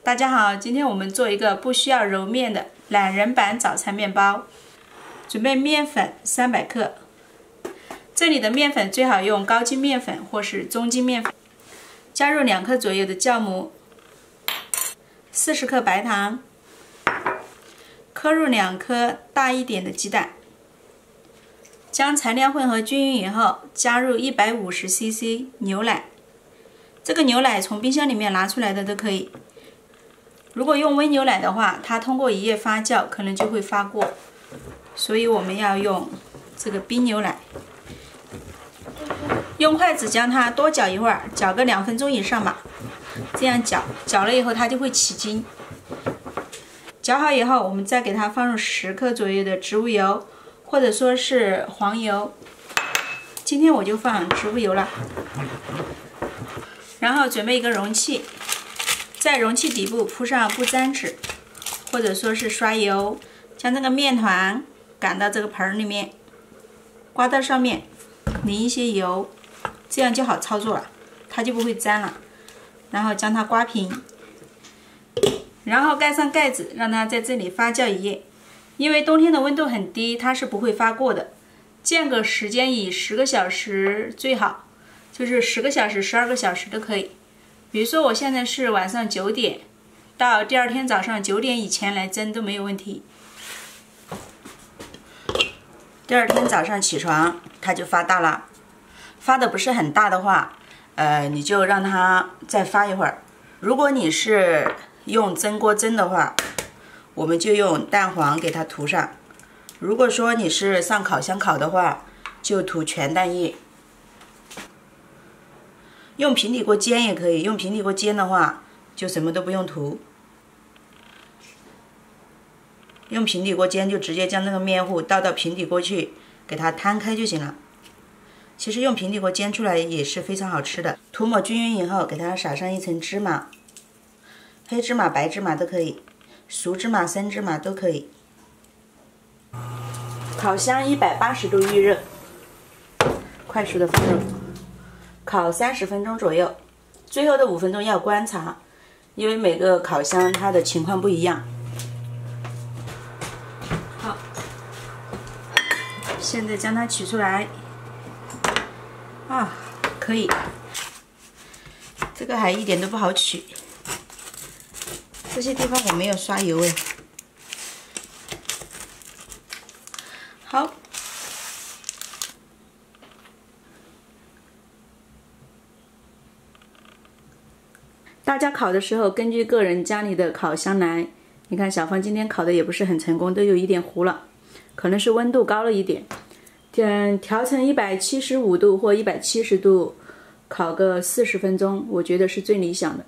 大家好，今天我们做一个不需要揉面的懒人版早餐面包。准备面粉300克，这里的面粉最好用高筋面粉或是中筋面粉。加入2克左右的酵母，40克白糖，磕入2颗大一点的鸡蛋。将材料混合均匀以后，加入150 cc 牛奶。这个牛奶从冰箱里面拿出来的都可以。如果用温牛奶的话，它通过1夜发酵可能就会发过，所以我们要用这个冰牛奶。用筷子将它多搅一会儿，搅个2分钟以上吧。这样搅了以后它就会起筋。搅好以后，我们再给它放入10克左右的植物油，或者说是黄油。今天我就放植物油了。然后准备一个容器，在容器底部铺上不粘纸，或者说是刷油，将这个面团擀到这个盆里面，刮到上面，淋一些油，这样就好操作了，它就不会粘了。然后将它刮平，然后盖上盖子，让它在这里发酵1夜。因为冬天的温度很低，它是不会发过的。间隔时间以10个小时最好，就是10个小时、12个小时都可以。比如说我现在是晚上9点，到第2天早上9点以前来蒸都没有问题。第2天早上起床，它就发大了。发的不是很大的话，你就让它再发一会儿。如果你是用蒸锅蒸的话，我们就用蛋黄给它涂上。如果说你是上烤箱烤的话，就涂全蛋液。用平底锅煎也可以，用平底锅煎的话就什么都不用涂。用平底锅煎就直接将那个面糊倒到平底锅去，给它摊开就行了。其实用平底锅煎出来也是非常好吃的。涂抹均匀以后，给它撒上一层芝麻，黑芝麻、白芝麻都可以，熟芝麻、生芝麻都可以。烤箱180度预热，快速的放入，烤30分钟左右。最后的5分钟要观察，因为每个烤箱它的情况不一样。好，现在将它取出来。可以，这个还一点都不好取，这些地方我没有刷油哎。好，大家烤的时候根据个人家里的烤箱来。你看小芳今天烤的也不是很成功，都有一点糊了，可能是温度高了一点。调成175度或170度，烤个40分钟，我觉得是最理想的。